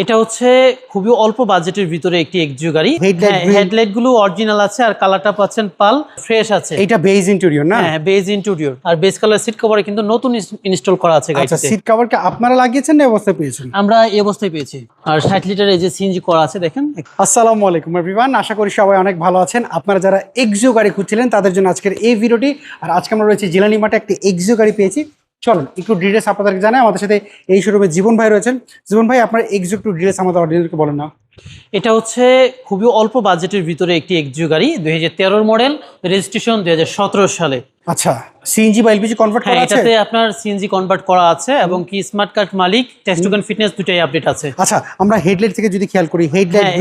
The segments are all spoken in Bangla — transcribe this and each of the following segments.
এটা হচ্ছে খুবই অল্প বাজেটের ভিতরে একটি এক্সিও গাড়ি। হেডলাইট গুলো অরিজিনাল আছে আর কালারটা পাচ্ছেন পাল ফ্রেশ আছে। এটা বেজ ইন্টেরিয়র না? হ্যাঁ, বেজ ইন্টেরিয়র আর বেজ কালার সিট কভারে কিন্তু নতুন ইনস্টল করা আছে গাড়িতে। আচ্ছা, সিট কভার কি আপনারা লাগিয়েছেন না অবস্থায় পেয়েছেন? আমরা এই অবস্থায় পেয়েছি। আর 60 লিটার এই যে সিএনজি করা আছে দেখেন। আসসালামু আলাইকুম এভরিওয়ান, আশা করি সবাই অনেক ভালো আছেন। আপনারা যারা এক্সিও গাড়ি খুঁজছিলেন তাদের জন্য আজকের এই ভিডিওটি। আর আজকে আমরা রয়েছে জিলানি মাঠে একটি এক্সিও গাড়ি পেয়েছি। চলুন একটু ডিটেলস আপনাদেরকে জানাই। আমাদের সাথে এই শোরুমে জীবন ভাই রয়েছেন। জীবন ভাই, আপনার এক্সিও একটু ডিটেলস আমাদের অডিয়েন্সকে বলেন না। এটা হচ্ছে খুবই অল্প বাজেটের ভিতরে একটি এক্সিও গাড়ি, 2013 মডেল, রেজিস্ট্রেশন 2017 সালে। আচ্ছা, সিএনজি বা এলপিজি কনভার্ট করা আছে? এটাতে আপনার সিএনজি কনভার্ট করা আছে এবং কি স্মার্ট কার্ড মালিক, টেক্সট টোকেন ফিটনেস দুটাই আপডেট আছে। আচ্ছা, আমরা হেডলাইট থেকে যদি খেয়াল করি,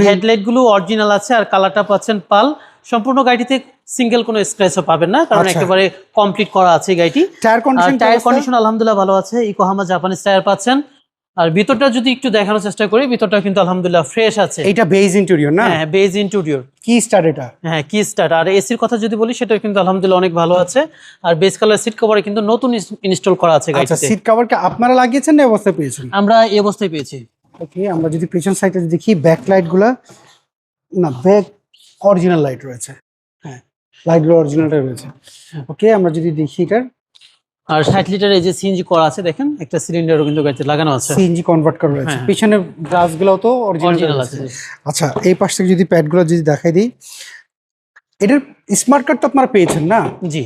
হেডলাইট গুলো অরিজিনাল আছে আর কালারটা পাচ্ছেন পাল। সম্পূর্ণ গাড়িতে সিঙ্গেল কোনো স্ক্র্যাচও পাবেন না, কারণ একেবারে কমপ্লিট করা আছে গাড়িটি। টায়ার কন্ডিশন আলহামদুলিল্লাহ ভালো আছে, ইকোহামা জাপানিজ টায়ার পাচ্ছেন। আর ভিতরটা যদি একটু দেখানোর চেষ্টা করি, ভিতরটা কিন্তু আলহামদুলিল্লাহ ফ্রেশ আছে। এটা বেজ ইন্টেরিয়র না? হ্যাঁ, বেজ ইন্টেরিয়র। কি স্টার এটা? হ্যাঁ, কি স্টার। আর এসির কথা যদি বলি, সেটা কিন্তু আলহামদুলিল্লাহ অনেক ভালো আছে। আর বেজ কালার সিট কভারে কিন্তু নতুন ইনস্টল করা আছে গাড়িতে। আচ্ছা, সিট কভার কি আপনারা লাগিয়েছেন না অবস্থায় পেয়েছেন? আমরা এই অবস্থায় পেয়েছি। ওকে, আমরা যদি পিছন সাইডে দেখি, ব্যাক লাইটগুলো না, ব্যাক অরিজিনাল লাইট রয়েছে। হ্যাঁ, লাইটগুলো অরিজিনালটাই রয়েছে। ওকে, আমরা যদি দেখি এটার আর 60 লিটার এই যে সিএনজি করা আছে দেখেন, একটা সিলিন্ডারও কিন্তু গাড়িতে লাগানো আছে। সিএনজি কনভার্ট করা রয়েছে। হ্যাঁ। পিছনে গ্লাসগুলো তো অরিজিনাল আছে। আচ্ছা, এই পাশ থেকে যদি প্যাডগুলো যদি দেখাই দিই, এটার স্মার্ট কার্ড তো আপনারা পেয়েছেন না? জি,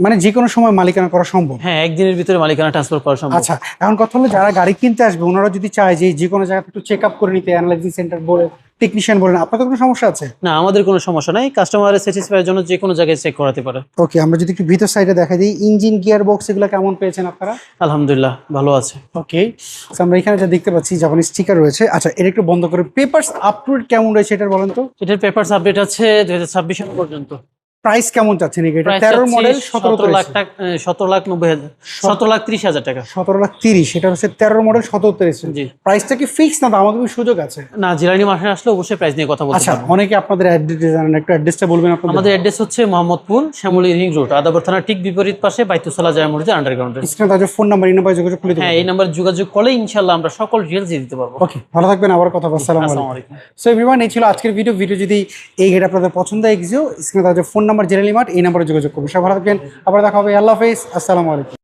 মানে যে কোনো সময় মালিকানা করা সম্ভব? হ্যাঁ, একদিনের ভিতরে মালিকানা ট্রান্সফার করা সম্ভব। আচ্ছা, এখন কথা হলো যারা গাড়ি কিনতে আসবে ওনারা যদি চায় যে কোনো জায়গা একটু চেক আপ করে নিতে, অ্যানালাইজিং সেন্টার বলে, টেকনিশিয়ান বলেন, আপনাদের কোনো সমস্যা আছে? না, আমাদের কোনো সমস্যা নাই। কাস্টমারের স্যাটিসফাইয়ের জন্য যে কোনো জায়গায় চেক করাতে পারে। ওকে, আমরা যদি একটু ভিতর সাইডে দেখা দিই, ইঞ্জিন, গিয়ার বক্স এগুলো কেমন পেয়েছেন আপনারা? আলহামদুলিল্লাহ ভালো আছে। ওকে, আমরা এখানে যা দেখতে পাচ্ছি জাপানি স্টিকার রয়েছে। আচ্ছা, এটা একটু বন্ধ করে, পেপারস আপ টু ডেট কেমন রয়েছে এটা বলেন তো? এটার পেপারস আপডেট আছে 2026 সাল পর্যন্ত। প্রাইস কেমন চাচ্ছেন এই গাড়িটা? 13 মডেল, 17 লাখ টাকা, 17,90,000 টাকা। 17,30,000, এটা হচ্ছে 13 মডেল, 17,30,000। জি। প্রাইসটা কি ফিক্স না দামাদামির সুযোগ আছে? না, জিলানি মাঠে আসলে অবশ্যই প্রাইস নিয়ে কথা বলতে আচ্ছা, পারবো। অনেকে আপনাদের অ্যাড্রেস জানেন, একটু অ্যাড্রেসটা বলবেন আপনাদের? আমাদের অ্যাড্রেস হচ্ছে মোহাম্মদপুর শ্যামলী রিং রোড, আদাবর থানার ঠিক বিপরীত পাশে বাইতুসালা জামে মসজিদ আন্ডারগ্রাউন্ডে। স্ক্রিনে তাদের ফোন নাম্বার, এই নাম্বারে যোগাযোগ করলে হ্যাঁ, এই নাম্বারে যোগাযোগ করলে ইনশাআল্লাহ আমরা সকল ডিটেইলস দিয়ে দিতে পারবো। ওকে, ভালো থাকবেন, আবার কথা বলবো। আসসালামু আলাইকুম। সো এভরিওয়ান, এই ছিল আজকের ভিডিও। যদি এই গাড়ি আপনাদের পছন্দ হয় এক্সিও, স্ক্রিনে তাদের ফোন নাম্বার, জেনারেলি মার্ট, এই নাম্বারে যোগাযোগ করবেন। সবাই ভালো থাকবেন, আবার দেখা হবে। আল্লাহ হাফেজ, আসসালামু আলাইকুম।